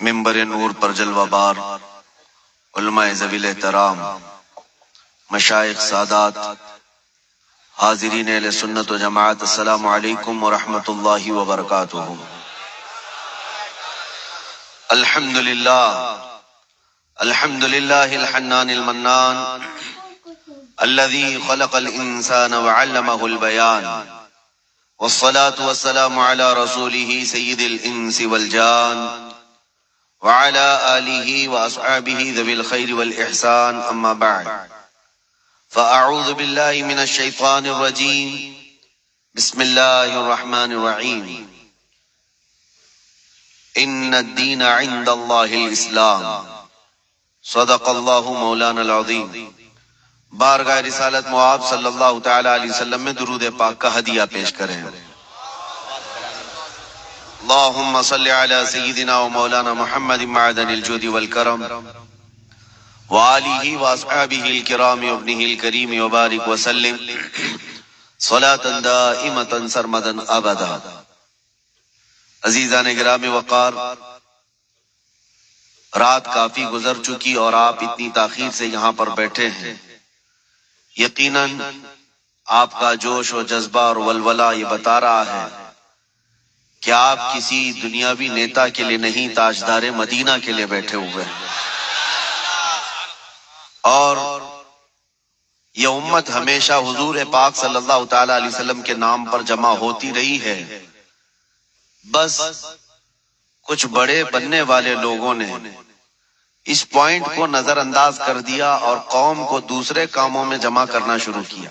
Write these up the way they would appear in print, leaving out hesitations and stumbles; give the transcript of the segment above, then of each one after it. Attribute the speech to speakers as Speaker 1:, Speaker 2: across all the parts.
Speaker 1: منبر نور پر جلوہ بار علماء ذویل احترام، مشائخ سادات، حاضرین اہل سنت و جماعت، السلام علیکم ورحمۃ اللہ وبرکاتہ۔ الحمدللہ الحنان المنان الذي خلق الانسان وعلمه البيان، والصلاة والسلام على رسوله سيد الانس والجان وعلى آله وأصحابه ذوي الخير والإحسان، أما بعد، فأعوذ بالله من الشيطان الرجيم، بسم الله الرحمن الرحيم، إن الدين عند الله الإسلام، صدق الله مولانا العظيم۔ بارگاہ رسالت معاب صلی اللہ تعالی علیہ وسلم میں درود پاک کا ہدیہ پیش کریں۔ اللہم صلی علی سیدنا و مولانا محمد معدن الجود والکرم وآلہ واصحابہ الکرام وابنہ الکریم وبارک وسلم صلاة دائمتا سرمدا ابدا۔ عزیزان گرامی وقار، رات کافی گزر چکی اور آپ اتنی تاخیر سے یہاں پر بیٹھے ہیں۔ یقیناً آپ کا جوش و جذبہ اور ولولہ یہ بتا رہا ہے کہ آپ کسی دنیاوی نیتا کے لیے نہیں، تاجدار مدینہ کے لیے بیٹھے ہوئے ہیں۔ اور یہ امت ہمیشہ حضور پاک صلی اللہ تعالی علیہ وسلم کے نام پر جمع ہوتی رہی ہے، بس کچھ بڑے بننے والے لوگوں نے اس پوائنٹ کو نظر انداز کر دیا اور قوم کو دوسرے کاموں میں جمع کرنا شروع کیا۔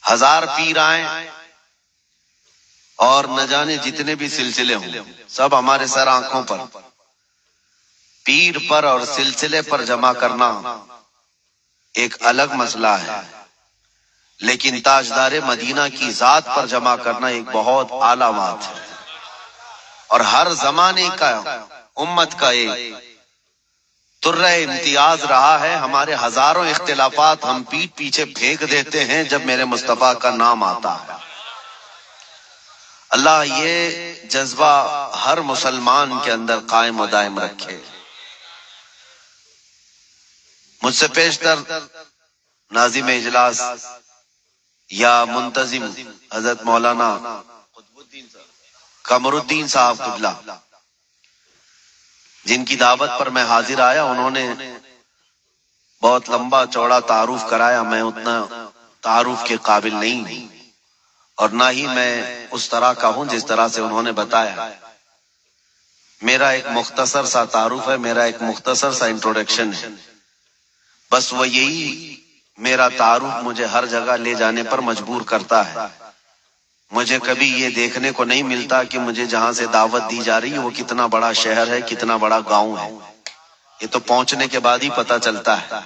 Speaker 1: ہزار پیر آئیں اور نہ جانے جتنے بھی سلسلے ہوں، سب ہمارے سر آنکھوں پر، پیر پر اور سلسلے پر جمع کرنا ایک الگ مسئلہ ہے، لیکن تاجدار مدینہ کی ذات پر جمع کرنا ایک بہت اعلیٰ بات ہے، اور ہر زمانے کا امت کا ایک ترہ امتیاز رہا ہے۔ ہمارے ہزاروں اختلافات ہم پیٹ پیچھے پھینک دیتے ہیں جب میرے مصطفیٰ کا نام آتا ہے۔ اللہ یہ جذبہ ہر مسلمان کے اندر قائم و دائم رکھے۔ مجھ سے پیشتر ناظم اجلاس یا منتظم حضرت مولانا قمر الدین صاحب قبلہ، جن کی دعوت پر میں حاضر آیا، انہوں نے بہت لمبا چوڑا تعارف کرایا۔ میں اتنا تعارف کے قابل نہیں ہوں، اور نہ ہی میں اس طرح کا ہوں جس طرح سے انہوں نے بتایا۔ میرا ایک مختصر سا تعارف ہے، میرا ایک مختصر سا انٹروڈکشن ہے، بس وہ یہی میرا تعارف مجھے ہر جگہ لے جانے پر مجبور کرتا ہے۔ مجھے کبھی یہ دیکھنے کو نہیں ملتا کہ مجھے جہاں سے دعوت دی جا رہی ہے وہ کتنا بڑا شہر ہے، کتنا بڑا گاؤں ہے، یہ تو پہنچنے کے بعد ہی پتہ چلتا ہے۔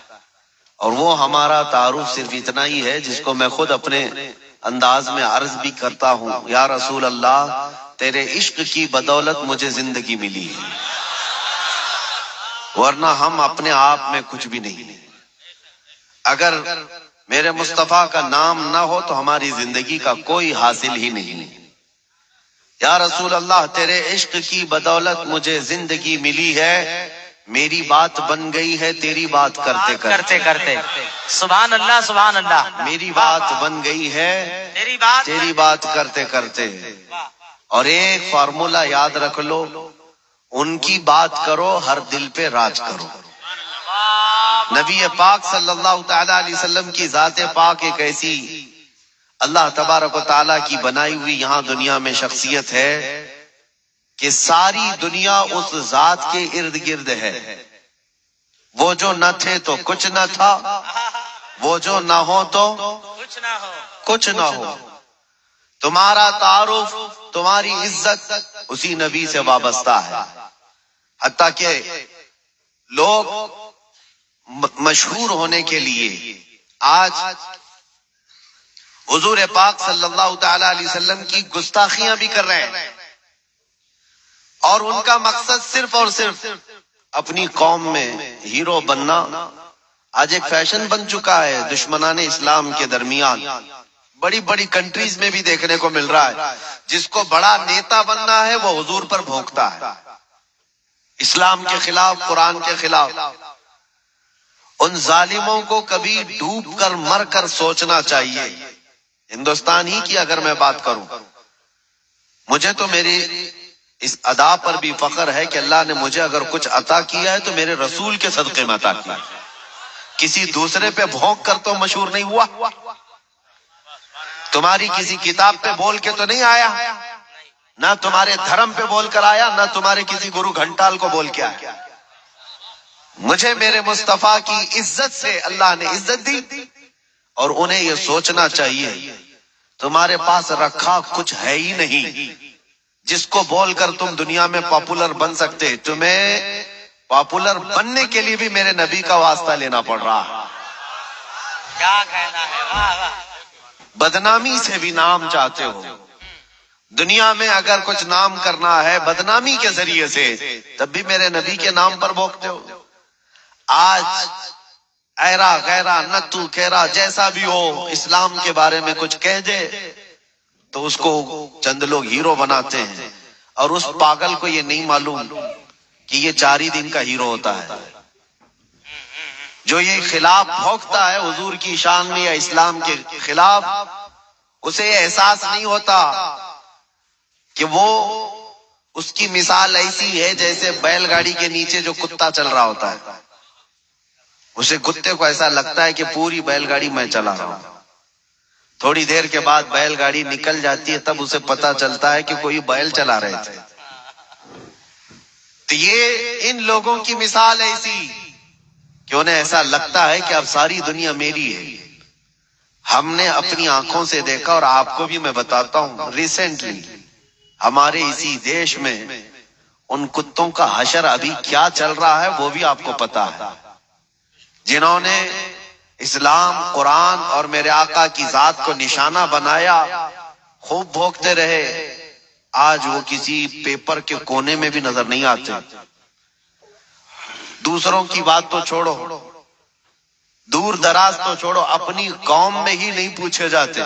Speaker 1: اور وہ ہمارا تعارف صرف اتنا ہی ہے جس کو میں خود اپنے انداز میں عرض بھی کرتا ہوں، یا رسول اللہ، تیرے عشق کی بدولت مجھے زندگی ملی ہے، ورنہ ہم اپنے آپ میں کچھ بھی نہیں۔ اگر میرے مصطفیٰ کا نام نہ ہو تو ہماری زندگی کا کوئی حاصل ہی نہیں۔ یا رسول اللہ، تیرے عشق کی بدولت مجھے زندگی ملی ہے، میری بات بن گئی ہے تیری بات کرتے کرتے۔
Speaker 2: سبحان اللہ سبحان اللہ۔
Speaker 1: میری بات بن گئی ہے تیری بات کرتے کرتے۔ اور ایک فارمولا یاد رکھ لو، ان کی بات کرو، ہر دل پہ راج کرو۔ نبی پاک صلی اللہ تعالی علیہ وسلم کی ذات پاک ایک ایسی اللہ تبارک و تعالیٰ کی بنائی ہوئی یہاں دنیا میں شخصیت ہے کہ ساری دنیا اس ذات کے ارد گرد ہے۔ وہ جو نہ تھے تو کچھ نہ تھا، وہ جو نہ ہو تو کچھ نہ ہو۔ تمہارا تعارف، تمہاری عزت اسی نبی سے وابستہ ہے، حتیٰ کہ لوگ مشہور ہونے کے لیے آج حضور پاک صلی اللہ تعالی علیہ وسلم کی گستاخیاں بھی کر رہے ہیں، اور ان کا مقصد صرف اور صرف اپنی قوم میں ہیرو بننا آج ایک فیشن بن چکا ہے دشمنان اسلام کے درمیان۔ بڑی بڑی کنٹریز میں بھی دیکھنے کو مل رہا ہے، جس کو بڑا نیتا بننا ہے وہ حضور پر بھونکتا ہے، اسلام کے خلاف، قرآن کے خلاف. ان ظالموں کو کبھی ڈوب کر مر کر سوچنا چاہیے. ہندوستان ہی کی اگر میں بات کروں، مجھے تو میری اس ادا پر بھی فخر ہے کہ اللہ نے مجھے اگر کچھ عطا کیا ہے تو میرے رسول کے صدقے میں عطا کیا. کسی دوسرے پہ بھونک کر تو مشہور نہیں ہوا. تمہاری کسی کتاب پہ بول کے تو نہیں آیا، نہ تمہارے دھرم پہ بول کر آیا، نہ تمہارے کسی گرو گھنٹال کو بول کے آیا. مجھے میرے مصطفیٰ کی عزت سے اللہ نے عزت دی، اور انہیں یہ سوچنا چاہیے تمہارے پاس رکھا کچھ ہے ہی نہیں جس کو بول کر تم دنیا میں پاپولر بن سکتے. تمہیں پاپولر بننے کے لیے بھی میرے نبی کا واسطہ لینا پڑ رہا.
Speaker 2: کیا کہنا ہے، واہ واہ.
Speaker 1: بدنامی سے بھی نام چاہتے ہو. دنیا میں اگر کچھ نام کرنا ہے بدنامی کے ذریعے سے، تب بھی میرے نبی کے نام پر بھوکتے ہو. آج ایرا غیرا نتو کیرا جیسا بھی ہو، اسلام کے بارے میں کچھ کہہ دے تو اس کو چند لوگ ہیرو بناتے ہیں، اور اس پاگل کو یہ نہیں معلوم کہ یہ 4 ہی دن کا ہیرو ہوتا ہے. جو یہ خلاف بھوکتا ہے حضور کی شان میں یا اسلام کے خلاف، اسے یہ احساس نہیں ہوتا کہ وہ اس کی مثال ایسی ہے جیسے بیل گاڑی کے نیچے جو کتا چل رہا ہوتا ہے. اسے کتے کو ایسا لگتا ہے کہ پوری بیل گاڑی میں چلا رہا ہوں. تھوڑی دیر کے بعد بیل گاڑی نکل جاتی ہے، تب اسے پتا چلتا ہے کہ کوئی بیل چلا رہے تھے. تو یہ ان لوگوں کی مثال ایسی کہ انہیں ایسا لگتا ہے کہ اب ساری دنیا میری ہے. ہم نے اپنی آنکھوں سے دیکھا، اور آپ کو بھی میں بتاتا ہوں، ریسنٹلی ہمارے اسی دیش میں ان کتوں کا حشر ابھی کیا چل رہا ہے وہ بھی آپ کو پتا ہے. جنہوں نے اسلام، قرآن اور میرے آقا کی ذات کو نشانہ بنایا، خوب بھوکتے رہے، آج وہ کسی پیپر کے کونے میں بھی نظر نہیں آتے. دوسروں کی بات تو چھوڑو، دور دراز تو چھوڑو، اپنی قوم میں ہی نہیں پوچھے جاتے.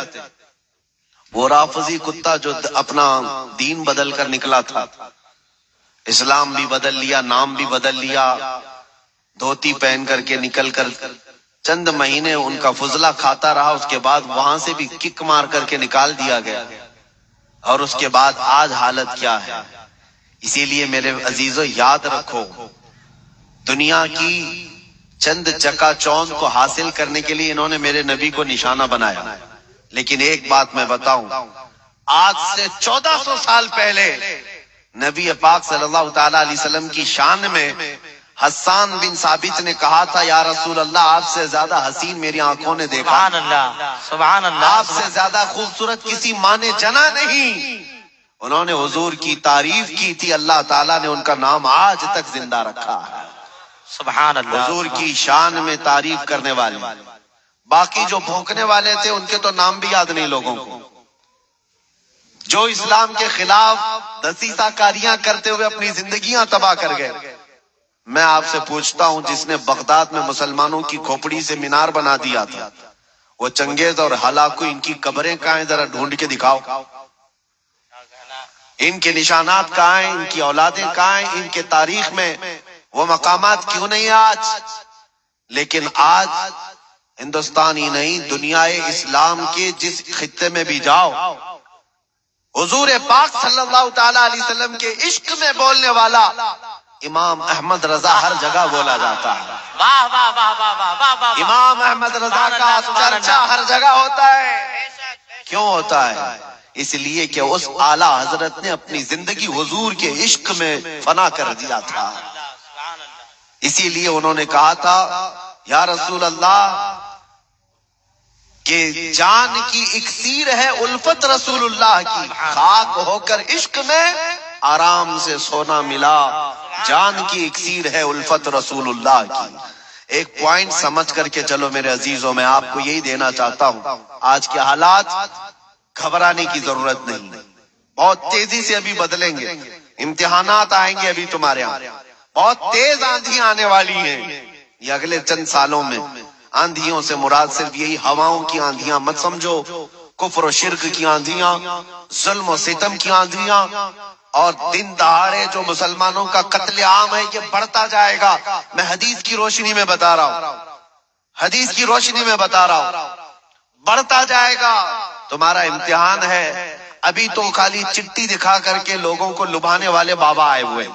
Speaker 1: وہ رافضی کتا جو اپنا دین بدل کر نکلا تھا، اسلام بھی بدل لیا، نام بھی بدل لیا، دھوتی پہن کر کے نکل کر چند مہینے ان کا فضلہ کھاتا رہا، اس کے بعد وہاں سے بھی کک مار کر کے نکال دیا گیا. اور اس کے بعد آج حالت کیا ہے. اسی لیے میرے عزیزو یاد رکھو، دنیا کی چند چکا چوند کو حاصل کرنے کے لیے انہوں نے میرے نبی کو نشانہ بنایا. لیکن ایک بات میں بتاؤں، آج سے 1400 سال پہلے نبی پاک صلی اللہ تعالی علیہ وسلم کی شان میں حسان بن ثابت نے کہا تھا، یا رسول اللہ آپ سے زیادہ حسین میری آنکھوں نے دیکھا،
Speaker 2: سبحان اللہ، سبحان اللہ.
Speaker 1: آپ سے زیادہ خوبصورت کسی ماں نے جنا نہیں. انہوں نے حضور کی تعریف کی تھی، اللہ تعالیٰ نے ان کا نام آج تک زندہ رکھا ہے.
Speaker 2: سبحان اللہ.
Speaker 1: حضور کی شان میں تعریف کرنے والے. باقی جو بھونکنے والے تھے ان کے تو نام بھی یاد نہیں لوگوں کو. جو اسلام کے خلاف دسیسہ کاریاں کرتے ہوئے اپنی زندگیاں تباہ کر گئے. میں آپ سے پوچھتا ہوں، جس نے بغداد میں مسلمانوں کی کھوپڑی سے مینار بنا دیا تھا، وہ چنگیز اور ہلاکو، ان کی قبریں کہاں ہیں؟ ذرا ڈھونڈ کے دکھاؤ. ان کے نشانات کہاں ہیں؟ ان کی اولادیں کہاں ہیں؟ ان کے تاریخ میں وہ مقامات کیوں نہیں آج؟ لیکن آج ہندوستان ہی نہیں، دنیا اسلام کے جس خطے میں بھی جاؤ، حضور پاک صلی اللہ تعالی علیہ وسلم کے عشق میں بولنے والا امام احمد رضا ہر جگہ بولا جاتا ہے.
Speaker 2: واہ واہ واہ واہ واہ واہ واہ.
Speaker 1: امام احمد رضا کا چرچا ہر جگہ ہوتا ہے. کیوں ہوتا ہے؟ اس لیے کہ اس اعلیٰ حضرت نے اپنی زندگی حضور کے عشق میں فنا کر دیا تھا. اسی لیے انہوں نے کہا تھا، یا رسول اللہ کہ جان کی اکسیر ہے الفت رسول اللہ کی، خاک ہو کر عشق میں آرام سے سونا ملا. جان کی اکسیر ہے الفت رسول اللہ کی. ایک پوائنٹ سمجھ کر کے چلو میرے عزیزوں، میں آپ کو یہی دینا چاہتا ہوں، آج کے حالات گھبرانے کی ضرورت نہیں، بہت تیزی سے ابھی بدلیں گے. امتحانات آئیں گے ابھی تمہارے یہاں، بہت تیز آندھی آنے والی ہیں یہ اگلے چند سالوں میں. آندھیوں سے مراد صرف یہی ہواؤں کی آندھیاں مت سمجھو، کفر و شرک کی آندھیاں، ظلم و ستم کی آندھیاں، اور دن دہاڑے جو مسلمانوں کا قتل عام ہے یہ بڑھتا جائے گا. میں حدیث کی روشنی میں بتا رہا ہوں، حدیث کی روشنی میں بتا رہا ہوں، بڑھتا جائے گا. تمہارا امتحان ہے. ابھی تو خالی چٹھی دکھا کر کے لوگوں کو لبھانے والے بابا آئے ہوئے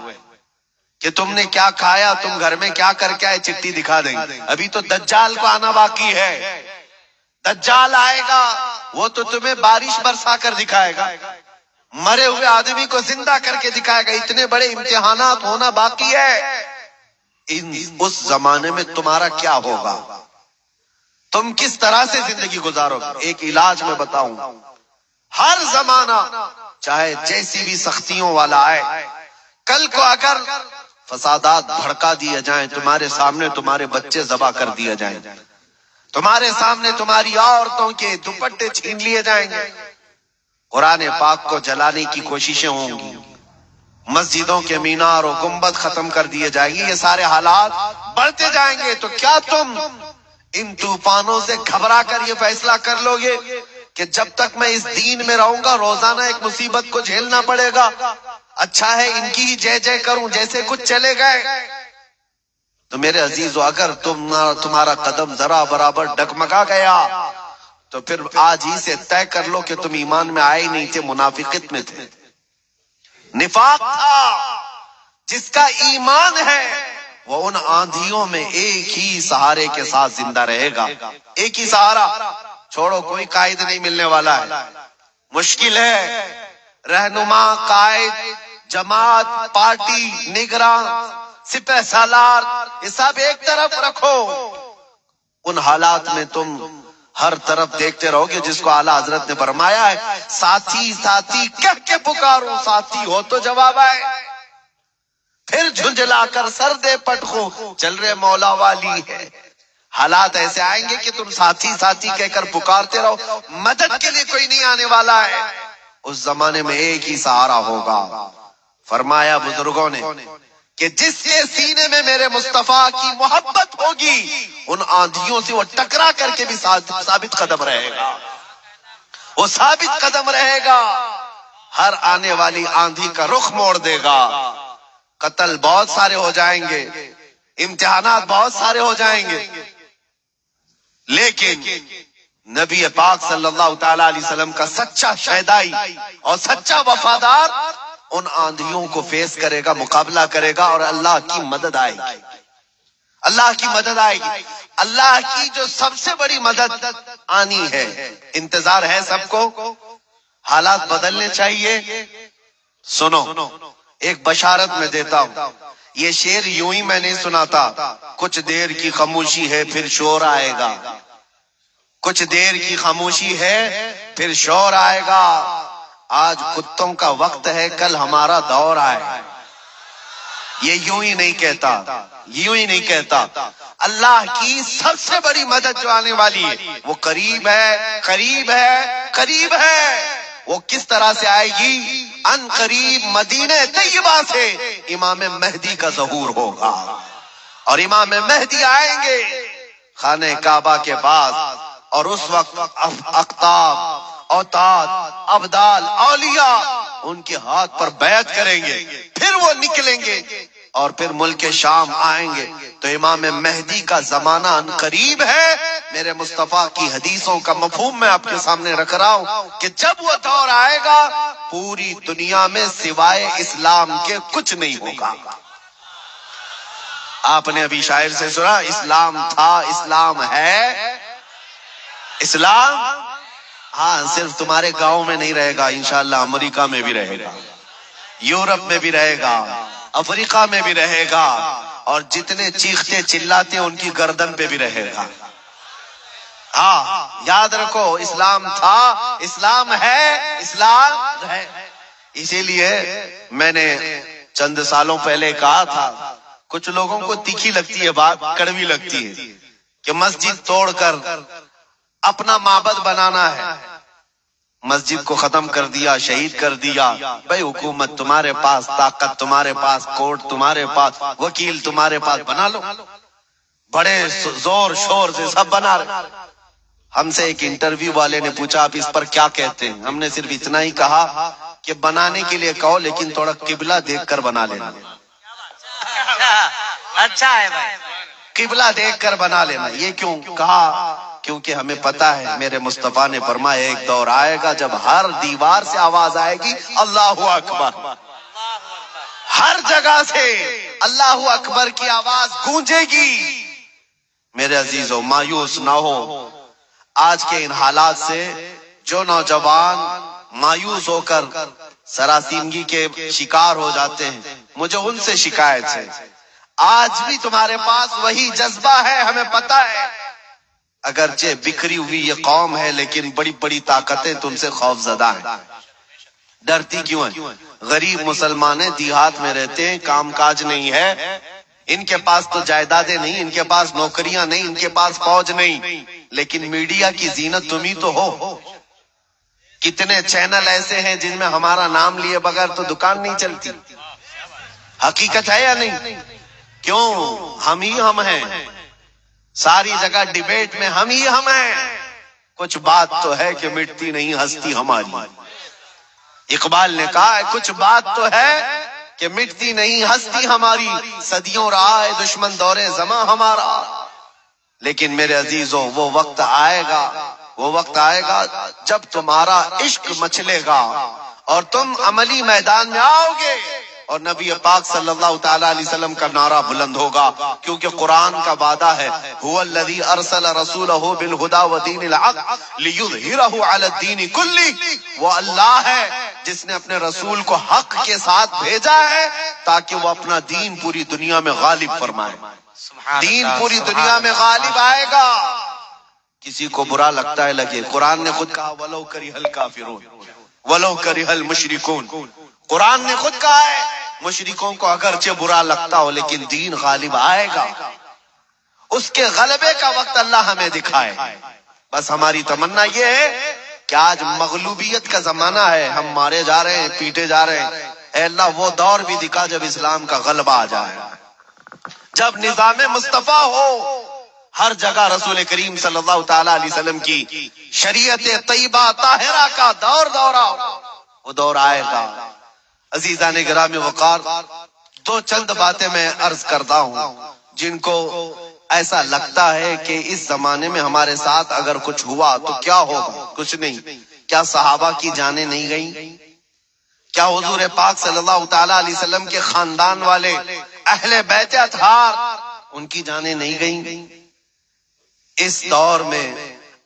Speaker 1: کہ تم نے کیا کھایا، تم گھر میں کیا کر کے آئے، چٹھی دکھا دیں گے. ابھی تو دجال کو آنا باقی ہے. دجال آئے گا، وہ تو تمہیں بارش برسا کر دکھائے گا، مرے ہوئے آدمی کو زندہ کر کے دکھائے گا. اتنے بڑے امتحانات ہونا باقی ہے. اس زمانے میں تمہارا کیا ہوگا، تم کس طرح سے زندگی گزارو گے؟ ایک علاج میں بتاؤں. ہر زمانہ چاہے جیسی بھی سختیوں والا آئے، کل کو اگر فسادات بھڑکا دیے جائیں، تمہارے سامنے تمہارے بچے ذبح کر دیے جائیں، تمہارے سامنے تمہاری عورتوں کے دوپٹے چھین لیے جائیں گے، قرآن پاک کو جلانے کی کوششیں ہوں گی، مسجدوں کے مینار و گنبد ختم کر دیے جائیں گے، یہ سارے حالات بڑھتے جائیں گے. تو کیا تم ان طوفانوں سے گھبرا کر یہ فیصلہ کر لو گے کہ جب تک میں اس دین میں رہوں گا روزانہ ایک مصیبت کو جھیلنا پڑے گا، اچھا ہے ان کی ہی جے جے کروں جیسے کچھ چلے گئے؟ تو میرے عزیزو، اگر تمہارا قدم ذرا برابر ڈگمگا گیا تو پھر آج ہی سے طے کر لو کہ تم ایمان میں آئے نہیں تھے، منافقت میں تھے، نفاق تھا. جس کا ایمان ہے وہ ان آندھیوں میں ایک ہی سہارے کے ساتھ زندہ رہے گا. ایک ہی سہارا، چھوڑو کوئی قائد نہیں ملنے والا ہے، مشکل ہے. رہنما، قائد، جماعت، پارٹی، نگراں، سپہ سالار، یہ سب ایک طرف رکھو. ان حالات میں تم ہر طرف دیکھتے رہو گے جس کو اعلیٰ حضرت نے فرمایا ہے ساتھی ساتھی کہہ کے پکارو، ساتھی ہو تو جواب آئے. پھر جھنجلا کر سر دے پٹخو، چل رہے مولا والی ہے. حالات ایسے آئیں گے کہ تم ساتھی ساتھی کہہ کر پکارتے رہو، مدد کے لیے کوئی نہیں آنے والا ہے. اس زمانے میں ایک ہی سہارا ہوگا. فرمایا بزرگوں نے کہ جس کے سینے میں میرے مصطفیٰ کی محبت ہوگی ان آندھیوں سے وہ ٹکرا کر کے بھی ثابت قدم رہے گا، وہ ثابت قدم رہے گا. ہر آنے والی آندھی کا رخ موڑ دے گا. قتل بہت سارے ہو جائیں گے، امتحانات بہت سارے ہو جائیں گے، لیکن نبی پاک صلی اللہ تعالی علیہ وسلم کا سچا شہدائی اور سچا وفادار ان آندھیوں کو فیس کرے گا، مقابلہ کرے گا، اور اللہ کی مدد آئے گی. اللہ کی مدد آئے گی. اللہ کی جو سب سے بڑی مدد آنی ہے، انتظار ہے سب کو. حالات بدلنے چاہیے. سنو، ایک بشارت میں دیتا ہوں. یہ شعر یوں ہی میں نہیں سنا تھا. کچھ دیر کی خاموشی ہے پھر شور آئے گا، کچھ دیر کی خاموشی ہے پھر شور آئے گا. آج کتوں کا وقت ہے، کل ہمارا دور آئے. یہ یوں ہی نہیں کہتا، یوں ہی نہیں کہتا. اللہ کی سب سے بڑی مدد جو آنے والی ہے وہ قریب ہے، قریب ہے، قریب ہے. وہ کس طرح سے آئے گی؟ ان قریب مدینہ طیبہ سے امام مہدی کا ظہور ہوگا، اور امام مہدی آئیں گے خانہ کعبہ کے بعد، اور اس وقت اقطاب، اوتاد، ابدال، اولیاء ان کے ہاتھ پر بیعت کریں گے. پھر وہ نکلیں گے اور پھر ملک شام آئیں گے. تو امام مہدی کا زمانہ ان قریب ہے. میرے مصطفیٰ کی حدیثوں کا مفہوم میں آپ کے سامنے رکھ رہا ہوں کہ جب وہ دور آئے گا پوری دنیا میں سوائے اسلام کے کچھ نہیں ہوگا. آپ نے ابھی شاعر سے سنا، اسلام تھا، اسلام ہے. اسلام ہاں صرف تمہارے گاؤں میں نہیں رہے گا، انشاءاللہ امریکہ میں بھی رہے گا، یورپ میں بھی رہے گا، افریقہ میں بھی رہے گا، اور جتنے چیختے چلاتے ان کی گردن پہ بھی رہے گا. ہاں یاد رکھو، اسلام تھا، اسلام ہے، اسلام ہے. اسی لیے میں نے چند سالوں پہلے کہا تھا، کچھ لوگوں کو تیکھی لگتی ہے بات، کڑوی لگتی ہے، کہ مسجد توڑ کر اپنا معبد بنانا ہے. مسجد کو ختم کر دیا، شہید کر دیا. بھائی حکومت تمہارے پاس، طاقت تمہارے پاس، کورٹ تمہارے پاس، وکیل تمہارے پاس، بنا لو. بڑے زور شور سے سب بنا رہے. ہم سے ایک انٹرویو والے نے پوچھا آپ اس پر کیا کہتے ہیں؟ ہم نے صرف اتنا ہی کہا کہ بنانے کے لیے کہو لیکن تھوڑا قبلہ دیکھ کر بنا لینا.
Speaker 2: اچھا ہے بھائی.
Speaker 1: قبلہ دیکھ کر بنا لینا. یہ کیوں کہا؟ کیونکہ ہمیں پتا ہے میرے مصطفیٰ نے فرمایا ایک دور آئے گا جب ہر دیوار سے آواز آئے گی اللہ اکبر. ہر جگہ سے اللہ اکبر کی آواز گونجے گی. میرے عزیزو مایوس نہ ہو. آج کے ان حالات سے جو نوجوان مایوس ہو کر سراسیمگی کے شکار ہو جاتے ہیں مجھے ان سے شکایت ہے. آج بھی تمہارے پاس وہی جذبہ ہے ہمیں پتا ہے. اگرچہ بکھری ہوئی یہ قوم ہے لیکن بڑی بڑی طاقتیں تم سے خوف زدہ ہیں. ڈرتی کیوں ہیں؟ غریب مسلمان دیہات میں رہتے ہیں, کام کاج نہیں ہے, ان کے پاس تو جائیدادیں نہیں, ان کے پاس نوکریاں نہیں, ان کے پاس فوج نہیں, لیکن میڈیا کی زینت تم ہی تو ہو. کتنے چینل ایسے ہیں جن میں ہمارا نام لیے بغیر تو دکان نہیں چلتی. حقیقت ہے یا نہیں؟ کیوں؟ ہم ہی ہم ہیں. ساری جگہ ڈیبیٹ میں ہم ہی ہم ہیں. کچھ بات تو ہے کہ مٹتی نہیں ہستی ہماری. اقبال نے کہا ہے کچھ بات تو ہے کہ مٹتی نہیں ہستی ہماری, صدیوں رہا ہے دشمن دورے زماں ہمارا. لیکن میرے عزیزوں وہ وقت آئے گا جب تمہارا عشق مچلے گا اور تم عملی میدان میں آؤ گے اور نبی پاک صلی اللہ تعالی علیہ وسلم کا نعرہ بلند ہوگا. کیونکہ قرآن کا وعدہ ہے هو الذی ارسل رسولہ بالہدی ودین الحق لیظہرہ علی الدین کلہ. وہ اللہ ہے جس نے اپنے رسول کو حق کے ساتھ بھیجا ہے تاکہ وہ اپنا دین پوری دنیا میں غالب فرمائے. دین پوری دنیا میں غالب آئے گا. کسی کو برا لگتا ہے لگے. قرآن نے خود کہا ولو کرہ الکافرون ولو کرہ المشرکون. قرآن نے خود کہا ہے مشرکوں کو اگرچہ برا لگتا ہو لیکن دین غالب آئے گا. اس کے غلبے کا وقت اللہ ہمیں دکھائے. بس ہماری تمنا یہ ہے کہ آج مغلوبیت کا زمانہ ہے, ہم مارے جا رہے ہیں, پیٹے جا رہے ہیں. اے اللہ وہ دور بھی دکھا جب اسلام کا غلبہ آ جائے, جب نظام مصطفیٰ ہو, ہر جگہ رسول کریم صلی اللہ تعالی علیہ وسلم کی شریعت طیبہ طاہرہ کا دورہ وہ دور آئے گا. عزیزان گرامی وقار, دو چند باتیں میں عرض کرتا ہوں جن کو ایسا لگتا ہے کہ اس زمانے میں ہمارے ساتھ اگر کچھ ہوا تو کیا ہوگا. کچھ نہیں. کیا صحابہ کی جانیں نہیں گئیں؟ کیا حضور پاک صلی اللہ تعالی علیہ وسلم کے خاندان والے اہل بیت اطہار ان کی جانیں نہیں گئیں؟ اس دور میں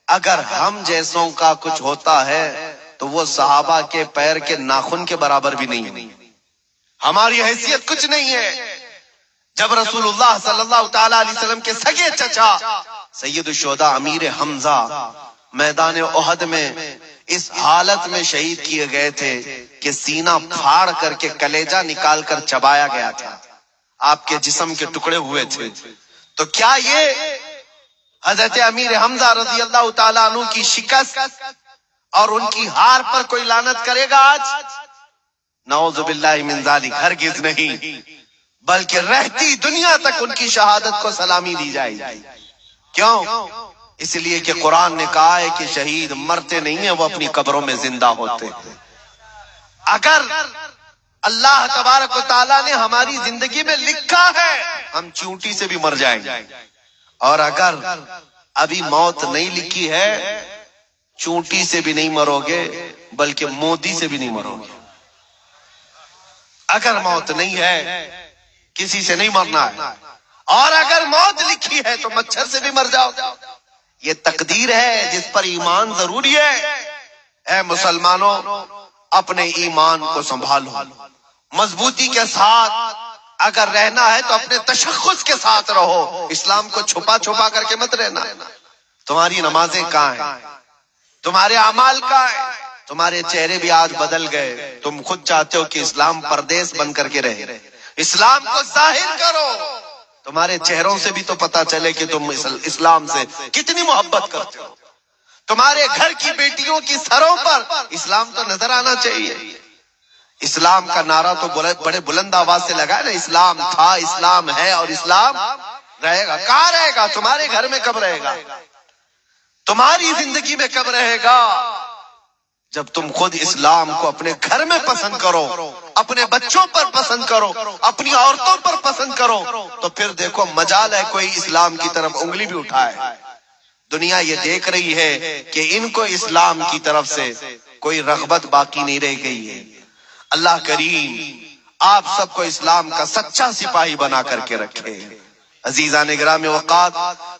Speaker 1: اگر ہم جیسوں کا کچھ ہوتا ہے تو وہ صحابہ کے پیر کے ناخن کے برابر بھی نہیں ہے. ہماری حیثیت کچھ نہیں ہے. جب رسول اللہ صلی اللہ تعالی علیہ وسلم کے سگے چچا سید الشہداء امیر حمزہ میدان احد میں اس حالت میں شہید کیے گئے تھے کہ سینہ پھاڑ کر کے کلیجہ نکال کر چبایا گیا تھا, آپ کے جسم کے ٹکڑے ہوئے تھے, تو کیا یہ حضرت امیر حمزہ رضی اللہ تعالیٰ عنہ کی شکست اور ان کی ہار پر کوئی لعنت کرے گا آج؟ نعوذ باللہ من ذالک, ہرگز نہیں. بلکہ رہتی دنیا تک ان کی شہادت کو سلامی دی جائے گی. کیوں؟ اس لیے کہ قرآن نے کہا ہے کہ شہید مرتے نہیں ہیں, وہ اپنی قبروں میں زندہ ہوتے ہیں. اگر اللہ تبارک و تعالیٰ نے ہماری زندگی میں لکھا ہے ہم چونٹی سے بھی مر جائیں گے, اور اگر ابھی موت نہیں لکھی ہے چونٹی سے بھی نہیں مرو گے بلکہ مودی سے بھی نہیں مرو گے. اگر موت نہیں ہے کسی سے نہیں مرنا ہے, اور اگر موت لکھی ہے تو مچھر سے بھی مر جاؤ. یہ تقدیر ہے جس پر ایمان ضروری ہے. اے مسلمانوں, اپنے ایمان کو سنبھالو, مضبوطی کے ساتھ اگر رہنا ہے تو اپنے تشخص کے ساتھ رہو, اسلام کو چھپا چھپا کر کے مت رہنا. تمہاری نمازیں کہاں ہیں؟ تمہارے اعمال کہاں ہیں؟ تمہارے چہرے بھی آج بدل گئے. تم خود چاہتے ہو کہ اسلام پردیس بن کر کے رہے. اسلام کو ظاہر کرو, تمہارے چہروں سے بھی تو پتا چلے کہ تم اسلام سے کتنی محبت کرتے ہو. تمہارے گھر کی بیٹیوں کی سروں پر اسلام تو نظر آنا چاہیے. اسلام کا نعرہ تو بڑے بلند آواز سے لگا نا, اسلام تھا, اسلام ہے اور اسلام رہے گا. کہاں رہے گا؟ تمہارے گھر میں کب رہے گا؟ تمہاری زندگی میں کب رہے گا؟ جب تم خود اسلام کو اپنے گھر میں پسند کرو، اپنے بچوں پر پسند کرو، اپنی عورتوں پر پسند کرو، تو پھر دیکھو مجال ہے کوئی اسلام کی طرف انگلی بھی اٹھائے۔ دنیا یہ دیکھ رہی ہے کہ ان کو اسلام کی طرف سے کوئی رغبت باقی نہیں رہ گئی ہے۔ اللہ کریم آپ سب کو اسلام کا سچا سپاہی بنا کر کے رکھے۔ عزیزان گرامی وقات،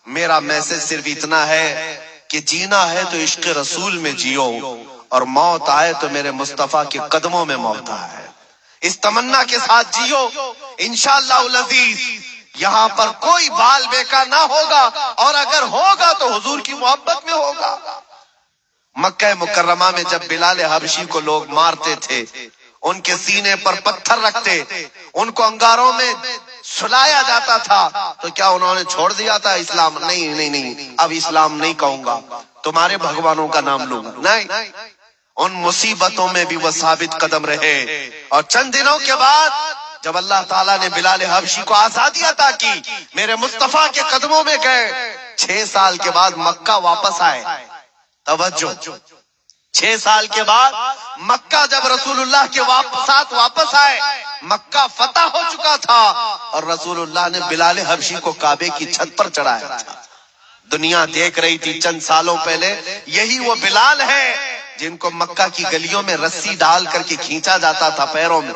Speaker 1: میرا میسج صرف اتنا ہے کہ جینا ہے تو عشق رسول میں جیو، اور موت آئے تو میرے مصطفیٰ کے قدموں میں موت آئے۔ اس تمنا کے ساتھ جیو، انشاءاللہ العزیز یہاں پر کوئی بال بیکار نہ ہوگا، اور اگر ہوگا تو حضور کی محبت میں ہوگا۔ مکہ مکرمہ میں جب بلال حبشی کو لوگ مارتے تھے، ان کے سینے پر پتھر رکھتے، ان کو انگاروں میں سلایا جاتا تھا، تو کیا انہوں نے چھوڑ دیا تھا اسلام؟ نہیں، اب اسلام نہیں کہوں گا، تمہارے بھگوانوں کا نام لوں گا۔ نہیں، ان مصیبتوں میں بھی وہ ثابت قدم رہے، اور چند دنوں کے بعد جب اللہ تعالیٰ نے بلال حبشی کو آزادی عطا کی، میرے مصطفیٰ کے قدموں میں گئے، 6 سال کے بعد مکہ واپس آئے۔ توجہ، 6 سال کے بعد مکہ جب رسول اللہ کے ساتھ واپس آئے، مکہ فتح ہو چکا تھا، اور رسول اللہ نے بلال حبشی کو کعبے کی چھت پر چڑھایا تھا۔ دنیا دیکھ رہی تھی چند سالوں پہلے یہی وہ بلال ہے جن کو مکہ کی گلیوں میں رسی ڈال کر کے کھینچا جاتا تھا پیروں میں،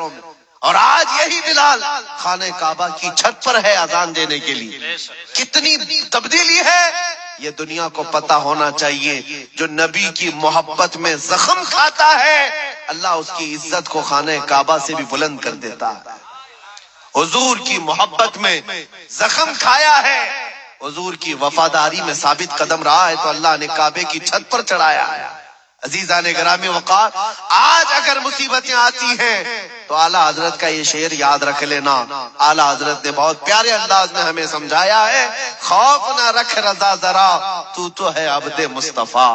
Speaker 1: اور آج یہی بلال خانہ کعبہ کی چھت پر ہے اذان دینے کے لیے۔ کتنی تبدیلی ہے یہ دنیا کو پتا ہونا چاہیے۔ جو نبی کی محبت میں زخم کھاتا ہے، اللہ اس کی عزت کو خانہ کعبہ سے بھی بلند کر دیتا ہے۔ حضور کی محبت میں زخم کھایا ہے، حضور کی وفاداری میں ثابت قدم رہا ہے، تو اللہ نے کعبے کی چھت پر چڑھایا ہے۔ عزیزان گرامی وقار، آج اگر مصیبتیں آتی ہیں تو اعلیٰ حضرت کا یہ شعر یاد رکھ لینا۔ اعلیٰ حضرت نے بہت پیارے انداز میں ہمیں سمجھایا ہے، خوف نہ رکھ رضا ذرا، تو ہے عبد مصطفیٰ۔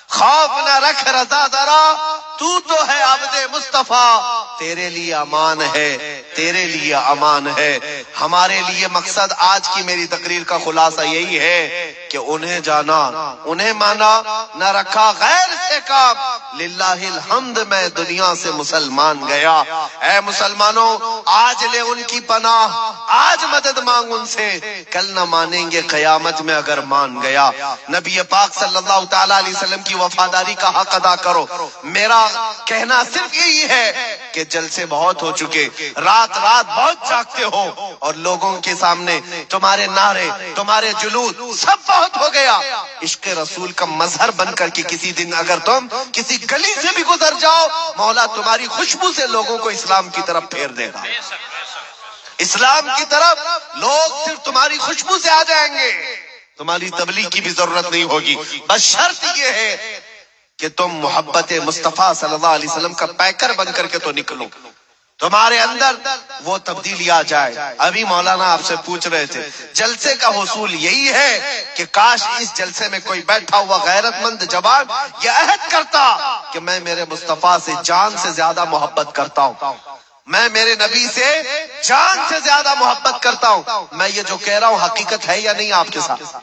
Speaker 1: خوف نہ رکھ رضا ذرا، تو ہے عبد مصطفیٰ۔ تیرے لیے امان ہے، تیرے لیے امان ہے۔ ہمارے لیے مقصد آج کی میری تقریر کا خلاصہ یہی ہے کہ انہیں جانا، انہیں مانا، نہ رکھا غیر سے کام۔ للہ الحمد میں دنیا سے مسلمان گیا۔ اے مسلمانوں، آج لے ان کی پناہ، آج مدد مانگ ان سے، کل نہ مانیں گے قیامت میں اگر مان گیا۔ نبی پاک صلی اللہ تعالی علیہ وسلم کی وفاداری کا حق ادا کرو۔ میرا کہنا صرف یہی ہے کہ جلسے بہت ہو چکے، رات بہت جاگتے ہو، اور لوگوں کے سامنے تمہارے نعرے، تمہارے جلوس سب بہت ہو گیا۔ عشق رسول کا مظہر بن کر کے کسی دن اگر تم کسی گلی سے بھی گزر جاؤ، مولا تمہاری خوشبو سے لوگوں کو اسلام کی طرف پھیر دے گا۔ اسلام کی طرف لوگ صرف تمہاری خوشبو سے آ جائیں گے، تمہاری تبلیغ کی بھی ضرورت نہیں ہوگی۔ بس شرط یہ ہے کہ تم محبت مصطفیٰ صلی اللہ علیہ وسلم کا پیکر بن کر کے تو نکلو، تمہارے اندر وہ تبدیلی آ جائے۔ ابھی مولانا آپ سے پوچھ رہے تھے، جلسے کا حصول یہی ہے کہ کاش اس جلسے میں کوئی بیٹھا ہوا غیرت مند جوان یہ عہد کرتا کہ میں میرے مصطفیٰ سے جان سے زیادہ محبت کرتا ہوں، میں میرے نبی سے جان سے زیادہ محبت کرتا ہوں۔ میں یہ جو کہہ رہا ہوں حقیقت ہے یا نہیں آپ کے ساتھ؟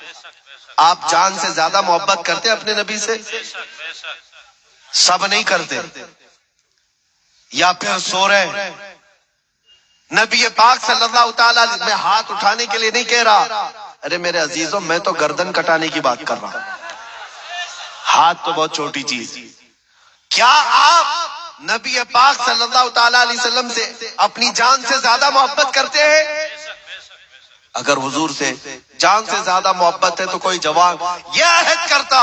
Speaker 1: آپ جان سے زیادہ محبت کرتے ہیں اپنے نبی سے؟ سب نہیں کرتے، یا پھر سو رہے۔ نبی پاک صلی اللہ تعالیٰ میں ہاتھ اٹھانے کے لیے نہیں کہہ رہا، ارے میرے عزیزوں میں تو گردن کٹانے کی بات کر رہا ہوں۔ ہاتھ تو بہت چھوٹی چیز۔ کیا آپ نبی پاک صلی اللہ تعالیٰ علیہ وسلم سے اپنی جان سے زیادہ محبت کرتے ہیں؟ اگر حضور سے جان سے زیادہ محبت ہے تو کوئی جوان یہ عہد کرتا،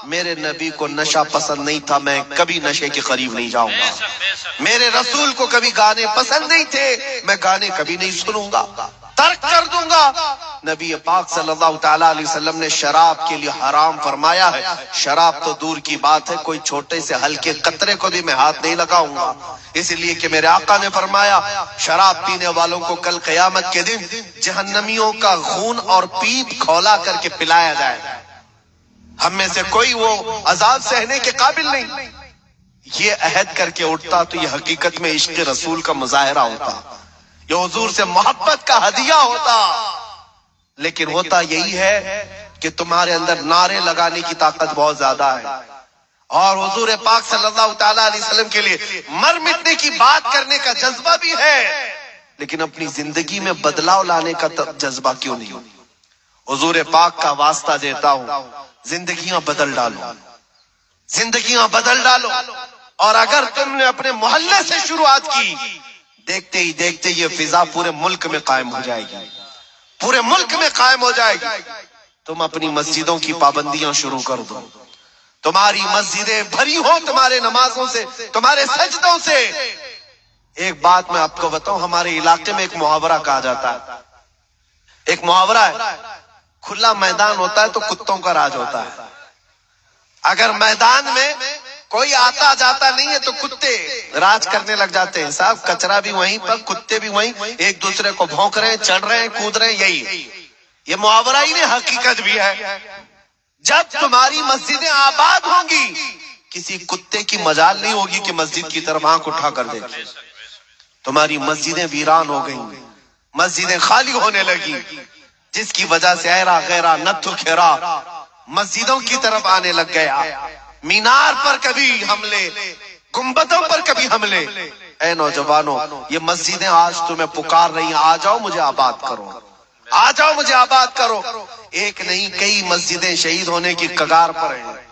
Speaker 1: میرے نبی کو نشہ پسند نہیں تھا، میں کبھی نشے کے قریب نہیں جاؤں گا۔ میرے رسول کو کبھی گانے پسند نہیں تھے، میں گانے کبھی نہیں سنوں گا، ترک کر دوں گا۔ نبی پاک صلی اللہ تعالیٰ علیہ وسلم نے شراب کے لیے حرام فرمایا ہے۔ شراب تو دور کی بات ہے، کوئی چھوٹے سے ہلکے قطرے کو بھی میں ہاتھ نہیں لگاؤں گا، اس لیے کہ میرے آقا نے فرمایا شراب پینے والوں کو کل قیامت کے دن جہنمیوں کا خون اور پیپ کھولا کر کے پلایا جائے گا۔ ہم میں سے کوئی وہ عذاب سہنے کے قابل نہیں۔ یہ عہد کر کے اٹھتا تو یہ حقیقت میں عشق رسول کا مظاہرہ ہوتا، یہ حضور سے محبت کا ہدیہ ہوتا۔ لیکن ہوتا یہی ہے کہ تمہارے اندر نعرے لگانے کی طاقت بہت زیادہ ہے، اور حضور پاک صلی اللہ تعالی علیہ وسلم کے لیے مر مٹنے کی بات کرنے کا جذبہ بھی ہے، لیکن اپنی زندگی میں بدلاؤ لانے کا جذبہ کیوں نہیں؟ حضور پاک کا واسطہ دیتا ہوں، زندگیاں بدل ڈالو، زندگیاں بدل ڈالو۔ اور اگر تم نے اپنے محلے سے شروعات کی، دیکھتے ہی دیکھتے یہ فضا پورے ملک میں قائم ہو جائے گی، پورے ملک میں قائم ہو جائے گی۔ تم اپنی مسجدوں کی پابندیاں شروع کر دو، تمہاری مسجدیں بھری ہو تمہارے نمازوں سے، تمہارے سجدوں سے۔ ایک بات میں آپ کو بتاؤں، ہمارے علاقے میں ایک محاورہ کہا جاتا ہے، ایک محاورہ ہے، کھلا میدان ہوتا ہے تو کتوں کا راج ہوتا ہے۔ اگر میدان میں کوئی آتا جاتا نہیں ہے تو کتے راج کرنے لگ جاتے ہیں، صاحب کچرا بھی وہیں پر، کتے بھی وہیں، ایک دوسرے کو بھونک رہے ہیں، چڑھ رہے ہیں، کود رہے ہیں۔ یہی یہ محاورہ ہی نہیں، حقیقت بھی ہے۔ جب تمہاری مسجدیں آباد ہوں گی، کسی کتے کی مجال نہیں ہوگی کہ مسجد کی طرف آنکھ اٹھا کر دے۔ تمہاری مسجدیں ویران ہو گئی، مسجدیں خالی ہونے لگی، جس کی وجہ سے ایرا غیرہ نتھو کھیرا مسجدوں کی طرف آنے لگ گیا، مینار پر کبھی حملے، گنبدوں پر کبھی حملے۔ اے نوجوانوں، یہ مسجدیں آج تمہیں پکار رہی ہیں، آ جاؤ مجھے آباد کرو، آ جاؤ مجھے آباد کرو۔ ایک نہیں، کئی مسجدیں شہید ہونے کی کگار پر ہیں۔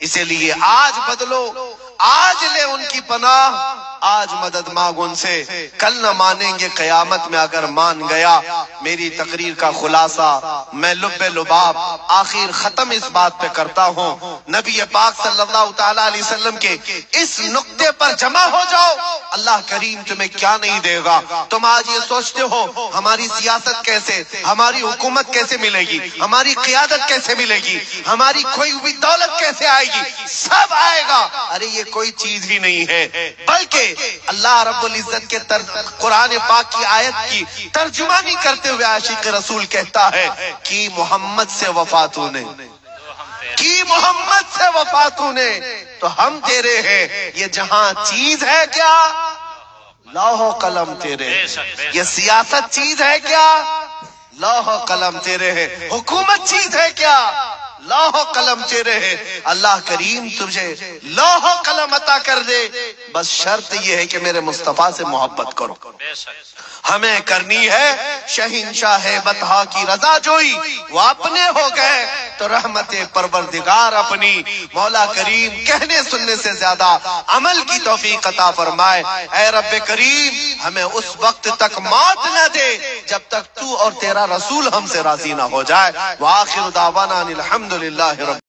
Speaker 1: اسی لیے آج بدلو، آج لے ان کی پناہ، آج مدد مانگ ان سے، کل نہ مانیں گے قیامت میں اگر مان گیا۔ میری تقریر کا خلاصہ میں لب لباب آخر ختم اس بات پہ کرتا ہوں، نبی پاک صلی اللہ تعالی علیہ وسلم کے اس نقطے پر جمع ہو جاؤ، اللہ کریم تمہیں کیا نہیں دے گا۔ تم آج یہ سوچتے ہو ہماری سیاست کیسے، ہماری حکومت کیسے ملے گی، ہماری قیادت کیسے ملے گی، ہماری کھوئی ہوئی دولت کیسے آئے گی، سب آئے گا۔ ارے یہ کوئی چیز ہی نہیں ہے، بلکہ اللہ رب العزت کے قرآن پاک کی آیت کی ترجمانی کرتے ہوئے عاشق رسول کہتا ہے کہ محمد سے وفات نے، کی محمد سے وفات نے تو ہم تیرے ہیں۔ یہ جہاں چیز ہے کیا، لوح و قلم تیرے، یہ سیاست چیز ہے کیا، لوح و قلم تیرے ہے، حکومت چیز ہے کیا، لوح و قلم تیرے ہے۔ اللہ کریم تجھے لوح و قلم عطا کر دے، بس شرط یہ ہے کہ میرے مصطفیٰ سے محبت کرو۔ ہمیں کرنی ہے شہنشاہ بطحا کی رضا جوئی، وہ اپنے ہو گئے تو رحمت پروردگار اپنی۔ مولا کریم کہنے سننے سے زیادہ عمل کی توفیق عطا فرمائے۔ اے رب کریم ہمیں اس وقت تک موت نہ دے جب تک تو اور تیرا رسول ہم سے راضی نہ ہو جائے۔ وآخر دعوانا الحمدللہ رب